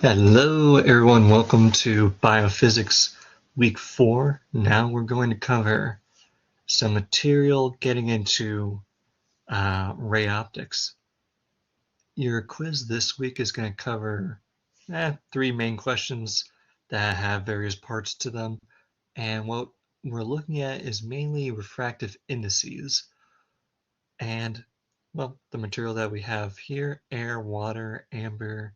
Hello everyone, welcome to Biophysics Week 4. Now we're going to cover some material getting into ray optics. Your quiz this week is going to cover three main questions that have various parts to them. And what we're looking at is mainly refractive indices. And, well, the material that we have here, air, water, amber,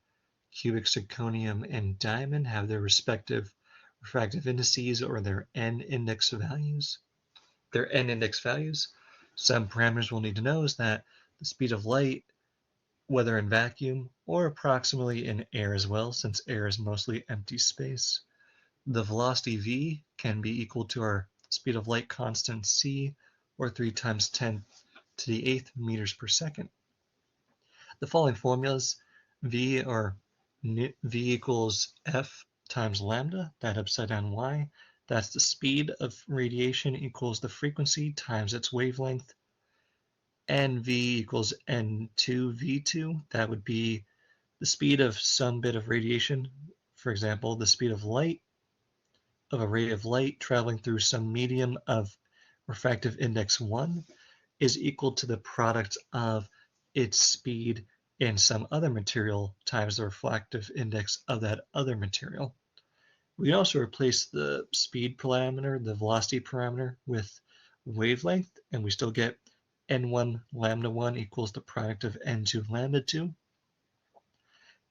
cubic zirconium, and diamond have their respective refractive indices or their N index values. Some parameters we'll need to know is that the speed of light, whether in vacuum or approximately in air as well, since air is mostly empty space. The velocity v can be equal to our speed of light constant c, or 3 times 10 to the 8th meters per second. The following formulas, v equals f times lambda, that upside down y, that's the speed of radiation equals the frequency times its wavelength. NV equals N2V2, that would be the speed of some bit of radiation. For example, the speed of light, of a ray of light traveling through some medium of refractive index 1 is equal to the product of its speed in some other material times the refractive index of that other material. We can also replace the speed parameter, the velocity parameter, with wavelength, and we still get n1 lambda 1 equals the product of n2 lambda 2.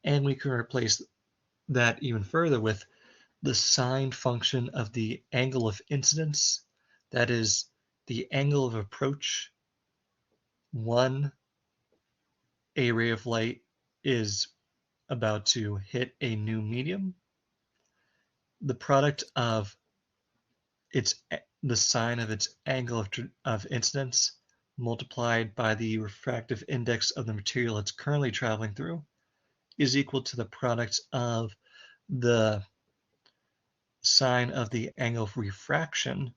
And we can replace that even further with the sine function of the angle of incidence, that is the angle of approach when a ray of light is about to hit a new medium. The product of the sine of its angle of incidence multiplied by the refractive index of the material it's currently traveling through is equal to the product of the sine of the angle of refraction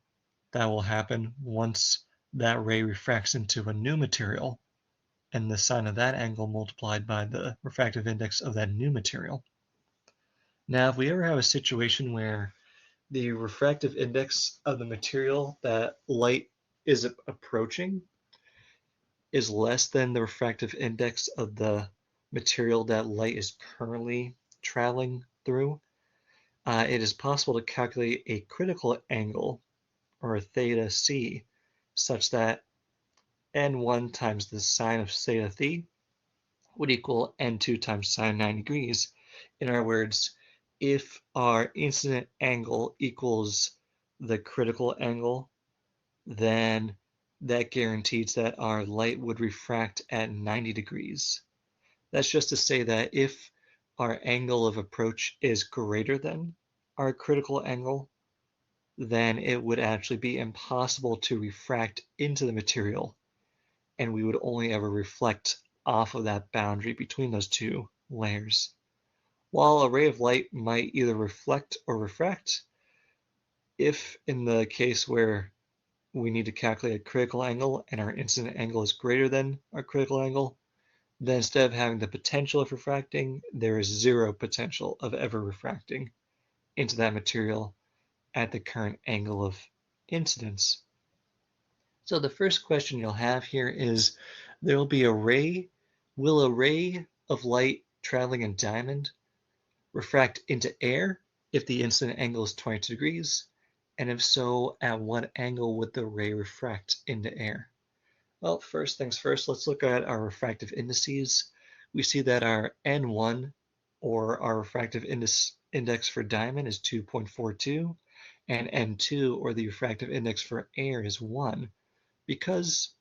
that will happen once that ray refracts into a new material, and the sine of that angle multiplied by the refractive index of that new material. Now, if we ever have a situation where the refractive index of the material that light is approaching is less than the refractive index of the material that light is currently traveling through, it is possible to calculate a critical angle, or a theta c, such that n1 times the sine of theta c would equal n2 times sine 90 degrees. In other words, if our incident angle equals the critical angle, then that guarantees that our light would refract at 90 degrees. That's just to say that if our angle of approach is greater than our critical angle, then it would actually be impossible to refract into the material, and we would only ever reflect off of that boundary between those two layers. While a ray of light might either reflect or refract, if in the case where we need to calculate a critical angle and our incident angle is greater than our critical angle, then instead of having the potential of refracting, there is zero potential of ever refracting into that material at the current angle of incidence. So the first question you'll have here is, there will be a ray. Will a ray of light traveling in diamond refract into air if the incident angle is 22 degrees? And if so, at what angle would the ray refract into air? Well, first things first, let's look at our refractive indices. We see that our N1, or our refractive index for diamond, is 2.42, and N2, or the refractive index for air, is 1. Because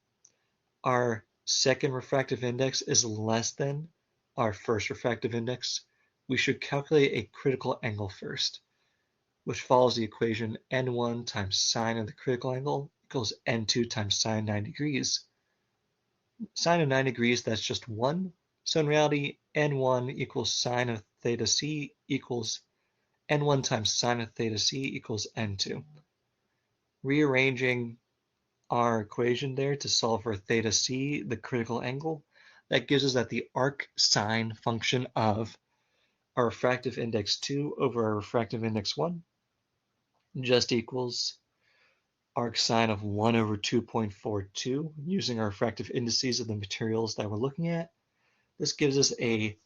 our second refractive index is less than our first refractive index, we should calculate a critical angle first, which follows the equation N1 times sine of the critical angle equals N2 times sine 90 degrees. Sine of 90 degrees, that's just 1. So in reality, N1 equals sine of theta c equals N1 times sine of theta c equals N2. Rearranging our equation there to solve for theta c, the critical angle, that gives us that the arc sine function of our refractive index 2 over our refractive index 1 just equals arc sine of 1 over 2.42 using our refractive indices of the materials that we're looking at. This gives us a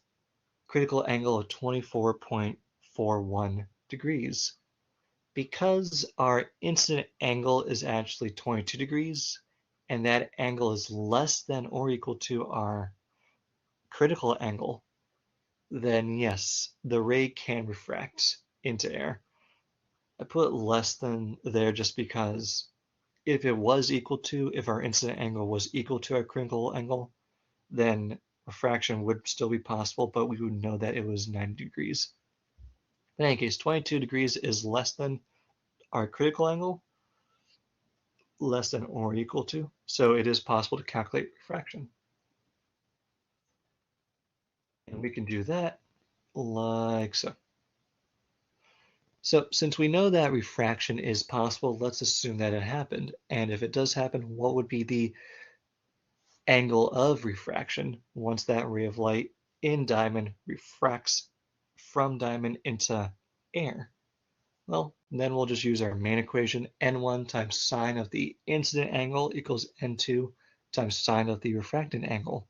critical angle of 24.41 degrees. Because our incident angle is actually 22 degrees, and that angle is less than or equal to our critical angle, then yes, the ray can refract into air. I put less than there just because if it was equal to, if our incident angle was equal to our critical angle, then refraction would still be possible, but we would know that it was 90 degrees. In any case, 22 degrees is less than our critical angle, less than or equal to, so it is possible to calculate refraction. And we can do that like so. So since we know that refraction is possible, let's assume that it happened. And if it does happen, what would be the angle of refraction once that ray of light in diamond refracts from diamond into air? Well, then we'll just use our main equation, n1 times sine of the incident angle equals n2 times sine of the refractant angle.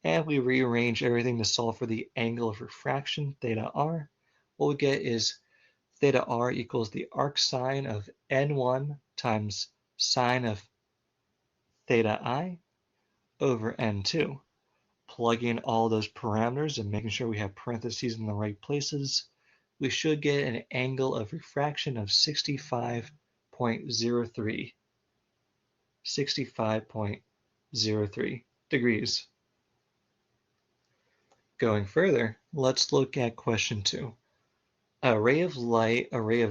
And we rearrange everything to solve for the angle of refraction, theta r. What we get is theta r equals the arc sine of n1 times sine of theta I over n2. Plugging in all those parameters and making sure we have parentheses in the right places, we should get an angle of refraction of 65.03. 65.03 degrees. Going further, let's look at question 2. A ray of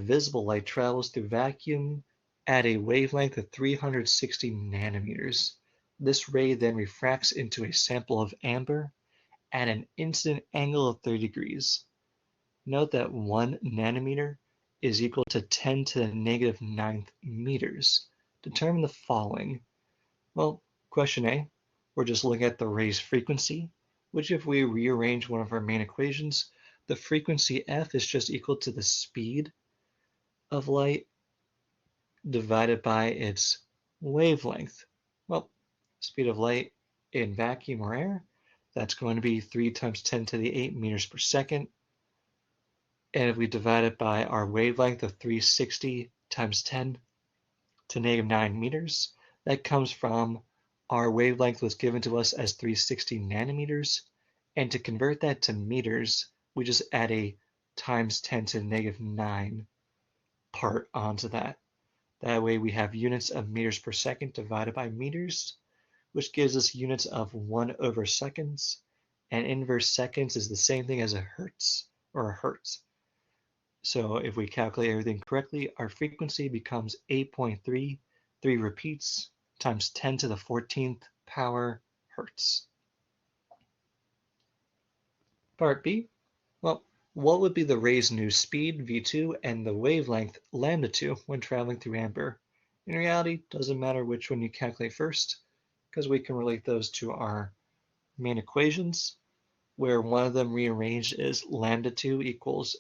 visible light travels through vacuum at a wavelength of 360 nanometers. This ray then refracts into a sample of amber at an incident angle of 30 degrees. Note that 1 nanometer is equal to 10 to the negative 9th meters. Determine the following. Well, question A, we're just looking at the ray's frequency, which if we rearrange one of our main equations, the frequency f is just equal to the speed of light divided by its wavelength. Well, speed of light in vacuum or air, that's going to be 3 times 10 to the 8 meters per second. And if we divide it by our wavelength of 360 times 10 to negative 9 meters, that comes from our wavelength was given to us as 360 nanometers. And to convert that to meters, we just add a times 10 to the negative 9 part onto that. That way we have units of meters per second divided by meters, which gives us units of 1 over seconds. And inverse seconds is the same thing as a hertz or a hertz. So if we calculate everything correctly, our frequency becomes 8.3, 3 repeats, times 10 to the 14th power hertz. Part B, well, what would be the ray's new speed, v2, and the wavelength, lambda2, when traveling through amber? In reality, it doesn't matter which one you calculate first, because we can relate those to our main equations, where one of them rearranged is lambda2 equals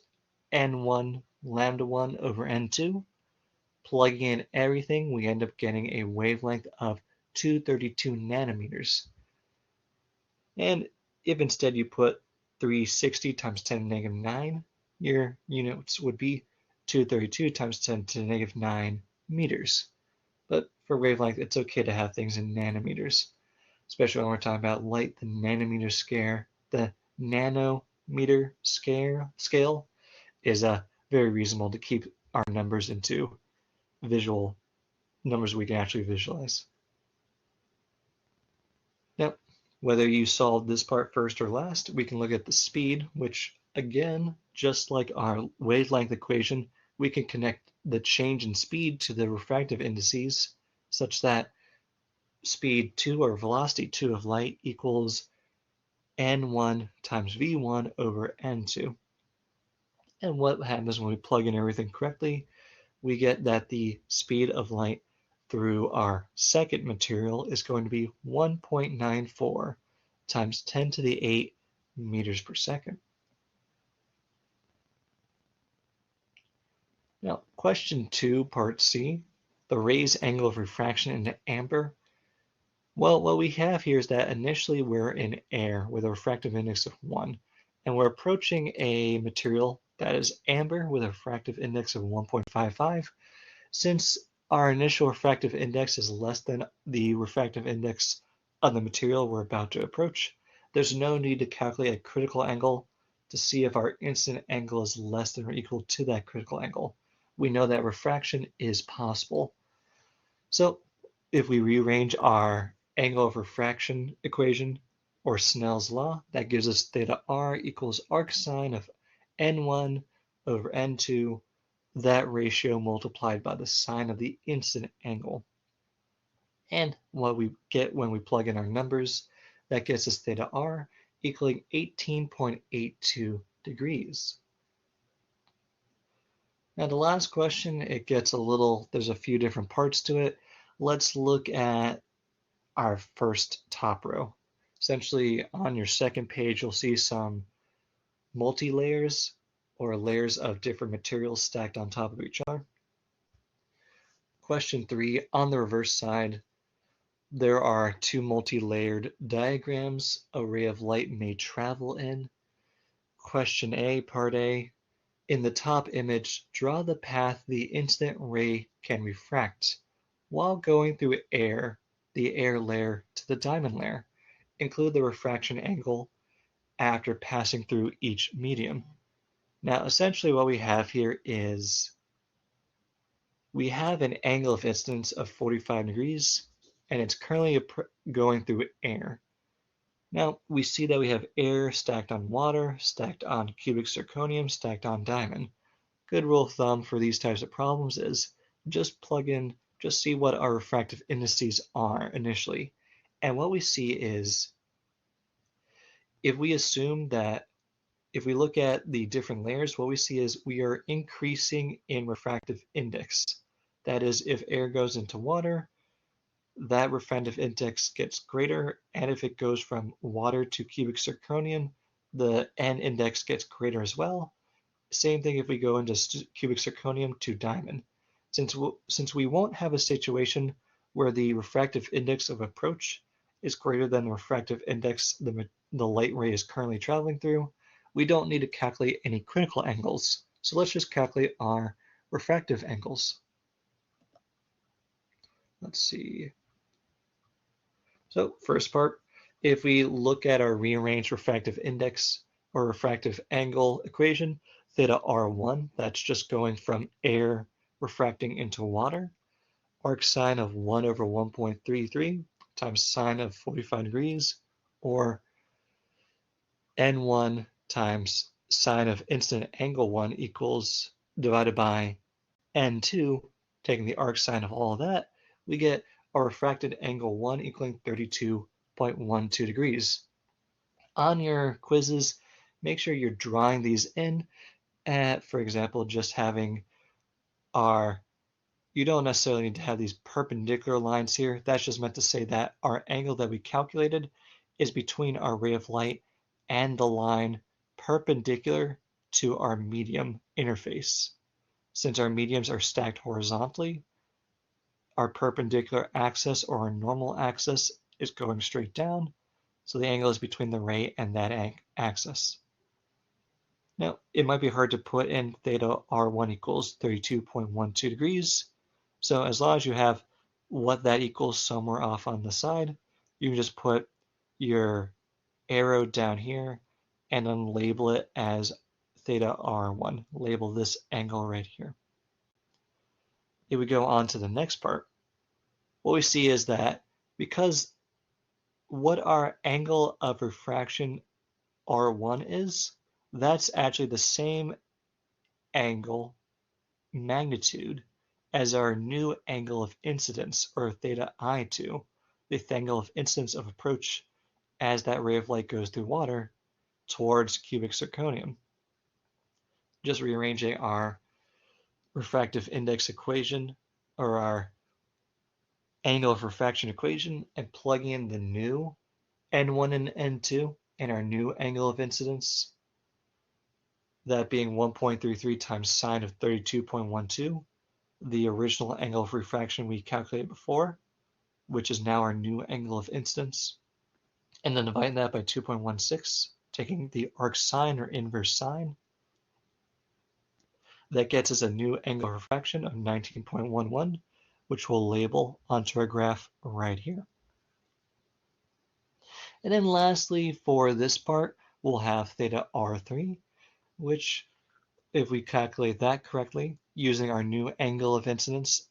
n1 lambda1 over n2. Plugging in everything, we end up getting a wavelength of 232 nanometers. And if instead you put 360 times 10 to the negative 9, your units would be 232 times 10 to the negative 9 meters. But for wavelength, it's okay to have things in nanometers, especially when we're talking about light. The nanometer scale is very reasonable to keep our numbers into visual numbers we can actually visualize. Now, whether you solve this part first or last, we can look at the speed, which again, just like our wavelength equation, we can connect the change in speed to the refractive indices such that speed 2 or velocity 2 of light equals n1 times v1 over n2. And what happens when we plug in everything correctly? We get that the speed of light through our second material is going to be 1.94 times 10 to the 8 meters per second. Question 2, part C, the ray's angle of refraction in amber. Well, what we have here is that initially we're in air with a refractive index of 1, and we're approaching a material that is amber with a refractive index of 1.55. Since our initial refractive index is less than the refractive index of the material we're about to approach, there's no need to calculate a critical angle to see if our incident angle is less than or equal to that critical angle. We know that refraction is possible. So if we rearrange our angle of refraction equation, or Snell's law, that gives us theta r equals arc sine of n1 over n2, that ratio multiplied by the sine of the incident angle. And what we get when we plug in our numbers, that gets us theta r equaling 18.82 degrees. Now the last question, it gets a little, there's a few different parts to it. Let's look at our first top row. Essentially on your second page, you'll see some multi-layers or layers of different materials stacked on top of each other. Question 3, on the reverse side, there are two multi-layered diagrams a ray of light may travel in. Question A, part A, in the top image, draw the path the incident ray can refract while going through air, the air layer to the diamond layer. Include the refraction angle after passing through each medium. Now, essentially what we have here is we have an angle of incidence of 45 degrees, and it's currently going through air. Now, we see that we have air stacked on water, stacked on cubic zirconium, stacked on diamond. Good rule of thumb for these types of problems is just plug in, just see what our refractive indices are initially. And what we see is, if we assume that, if we look at the different layers, what we see is we are increasing in refractive index. That is, if air goes into water, that refractive index gets greater, and if it goes from water to cubic zirconium, the N index gets greater as well. Same thing if we go into cubic zirconium to diamond. Since we won't have a situation where the refractive index of approach is greater than the refractive index the light ray is currently traveling through, we don't need to calculate any critical angles. So let's just calculate our refractive angles. Let's see. So first part, if we look at our rearranged refractive index or refractive angle equation, theta R1, that's just going from air refracting into water, arc sine of 1 over 1.33 times sine of 45 degrees, or N1 times sine of incident angle 1 equals divided by N2, taking the arc sine of all of that, we get our refracted angle 1 equaling 32.12 degrees. On your quizzes, make sure you're drawing these in at, for example, just having you don't necessarily need to have these perpendicular lines here. That's just meant to say that our angle that we calculated is between our ray of light and the line perpendicular to our medium interface. Since our mediums are stacked horizontally, our perpendicular axis or our normal axis is going straight down, so the angle is between the ray and that axis. Now, it might be hard to put in theta R1 equals 32.12 degrees, so as long as you have what that equals somewhere off on the side, you can just put your arrow down here and then label it as theta R1. Label this angle right here. If we go on to the next part, what we see is that because what our angle of refraction R1 is, that's actually the same angle magnitude as our new angle of incidence, or theta I2, the angle of incidence of approach as that ray of light goes through water towards cubic zirconium. Just rearranging our refractive index equation, or our angle of refraction equation, and plugging in the new N1 and N2 and our new angle of incidence, that being 1.33 times sine of 32.12, the original angle of refraction we calculated before, which is now our new angle of incidence, and then dividing that by 2.16, taking the arc sine or inverse sine. That gets us a new angle of refraction of 19.11, which we'll label onto our graph right here. And then lastly, for this part, we'll have theta R3, which, if we calculate that correctly, using our new angle of incidence,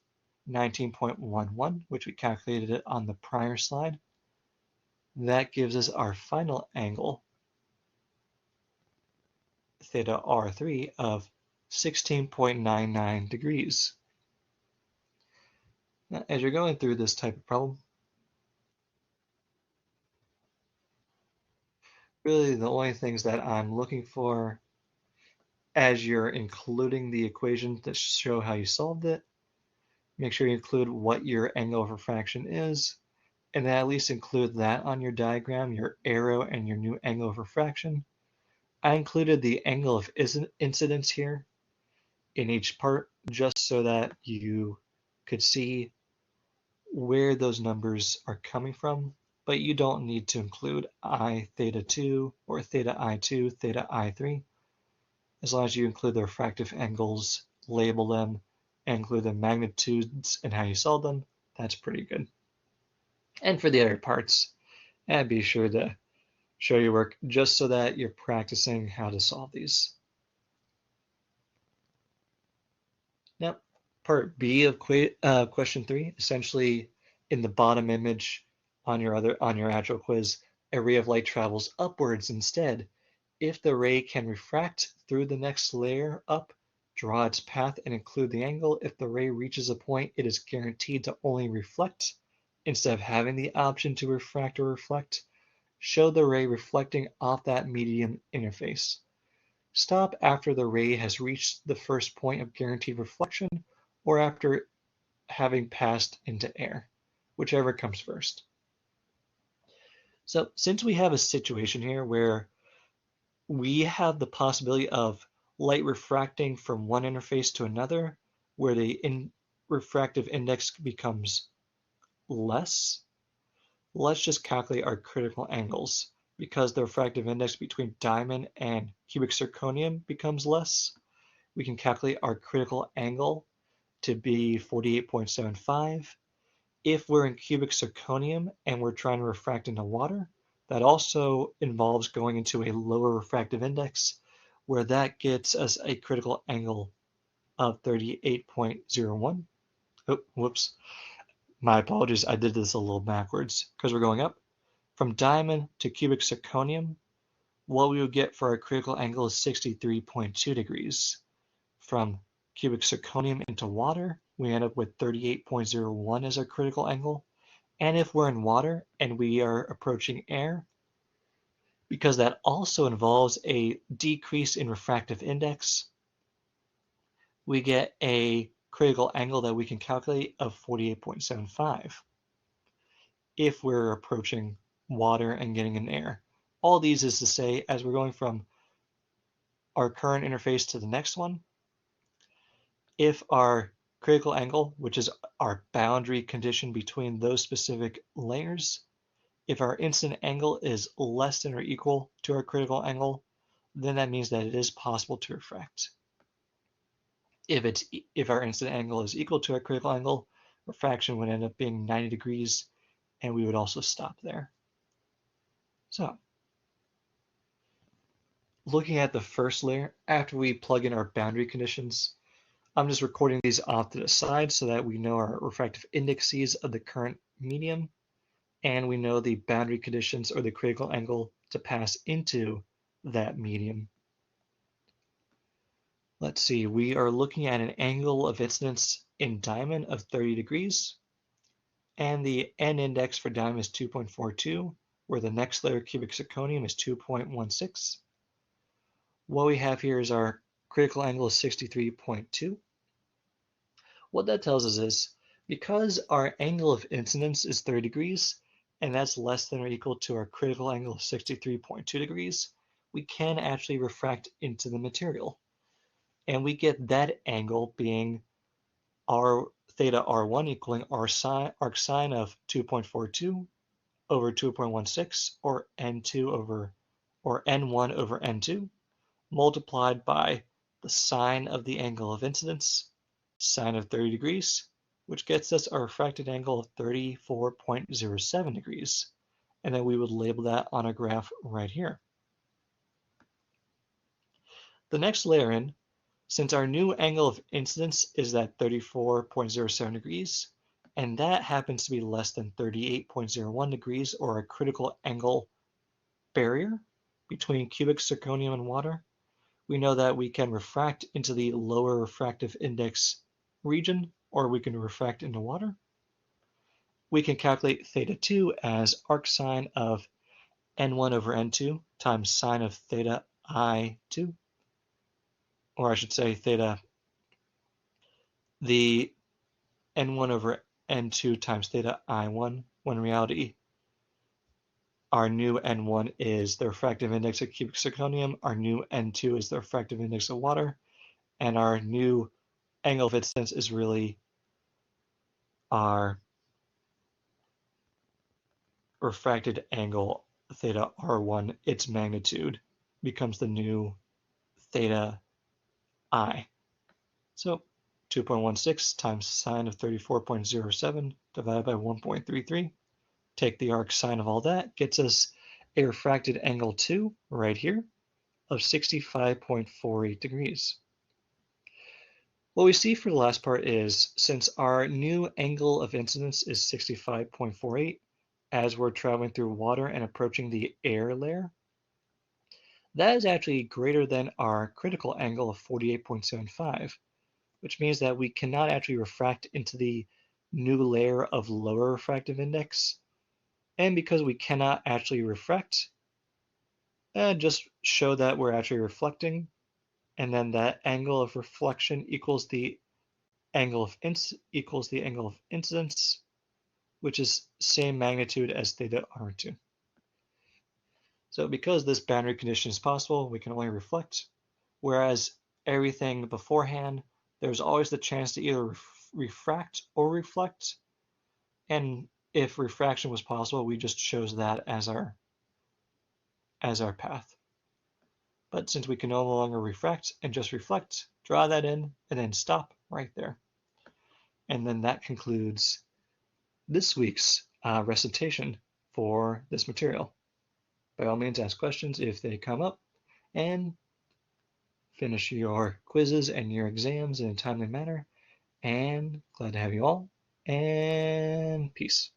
19.11, which we calculated it on the prior slide, that gives us our final angle, theta R3, of 16.99 degrees. Now, as you're going through this type of problem, really the only things that I'm looking for as you're including the equation that show how you solved it, make sure you include what your angle of refraction is, and then at least include that on your diagram, your arrow and your new angle of refraction. I included the angle of incidence here in each part just so that you could see where those numbers are coming from, but you don't need to include I theta 2 or theta I2, theta I3. As long as you include the refractive angles, label them, and include the magnitudes and how you solve them, that's pretty good. And for the other parts, and be sure to show your work just so that you're practicing how to solve these. Now, part B of question 3, essentially in the bottom image on your actual quiz, a ray of light travels upwards instead. If the ray can refract through the next layer up, draw its path and include the angle. If the ray reaches a point, it is guaranteed to only reflect instead of having the option to refract or reflect. Show the ray reflecting off that medium interface. Stop after the ray has reached the first point of guaranteed reflection or after having passed into air, whichever comes first. So since we have a situation here where we have the possibility of light refracting from one interface to another, where the refractive index becomes less, let's just calculate our critical angles. Because the refractive index between diamond and cubic zirconium becomes less, we can calculate our critical angle to be 48.75. If we're in cubic zirconium and we're trying to refract into water, that also involves going into a lower refractive index, where that gets us a critical angle of 38.01. Oh, whoops. My apologies, I did this a little backwards because we're going up. From diamond to cubic zirconium, what we would get for our critical angle is 63.2 degrees. From cubic zirconium into water, we end up with 38.01 as our critical angle. And if we're in water and we are approaching air, because that also involves a decrease in refractive index, we get a critical angle that we can calculate of 48.75 if we're approaching water and getting in air. All these is to say, as we're going from our current interface to the next one, if our critical angle, which is our boundary condition between those specific layers, if our incident angle is less than or equal to our critical angle, then that means that it is possible to refract. If our incident angle is equal to our critical angle, refraction would end up being 90 degrees, and we would also stop there. So, looking at the first layer, after we plug in our boundary conditions, I'm just recording these off to the side so that we know our refractive indices of the current medium, and we know the boundary conditions or the critical angle to pass into that medium. Let's see, we are looking at an angle of incidence in diamond of 30 degrees, and the N index for diamond is 2.42, where the next layer cubic zirconium is 2.16. What we have here is our critical angle is 63.2. What that tells us is, because our angle of incidence is 30 degrees, and that's less than or equal to our critical angle of 63.2 degrees, we can actually refract into the material. And we get that angle being r theta r1 equaling arc sine of 2.42 over 2.16, or n2 over, or n1 over n2, multiplied by the sine of the angle of incidence, sine of 30 degrees, which gets us a refracted angle of 34.07 degrees. And then we would label that on a graph right here. The next layer in, since our new angle of incidence is at 34.07 degrees, and that happens to be less than 38.01 degrees, or a critical angle barrier between cubic zirconium and water, we know that we can refract into the lower refractive index region, or we can refract into water. We can calculate theta 2 as arc sine of n1 over n2 times sine of theta I2, or I should say theta, the n1 over n2 times theta I1, when in reality our new n1 is the refractive index of cubic zirconium, our new n2 is the refractive index of water, and our new angle of incidence is really our refracted angle theta r1, its magnitude becomes the new theta I. So 2.16 times sine of 34.07 divided by 1.33. Take the arc sine of all that, gets us a refracted angle 2 right here of 65.48 degrees. What we see for the last part is, since our new angle of incidence is 65.48, as we're traveling through water and approaching the air layer, that is actually greater than our critical angle of 48.75, which means that we cannot actually refract into the new layer of lower refractive index. And because we cannot actually refract, just show that we're actually reflecting, and then that angle of reflection equals the angle of incidence, which is same magnitude as theta r2. So because this boundary condition is possible, we can only reflect, whereas everything beforehand, there's always the chance to either refract or reflect. And if refraction was possible, we just chose that as our path. But since we can no longer refract and just reflect, draw that in and then stop right there. And then that concludes this week's recitation for this material. By all means, ask questions if they come up, and finish your quizzes and your exams in a timely manner. And glad to have you all, and peace.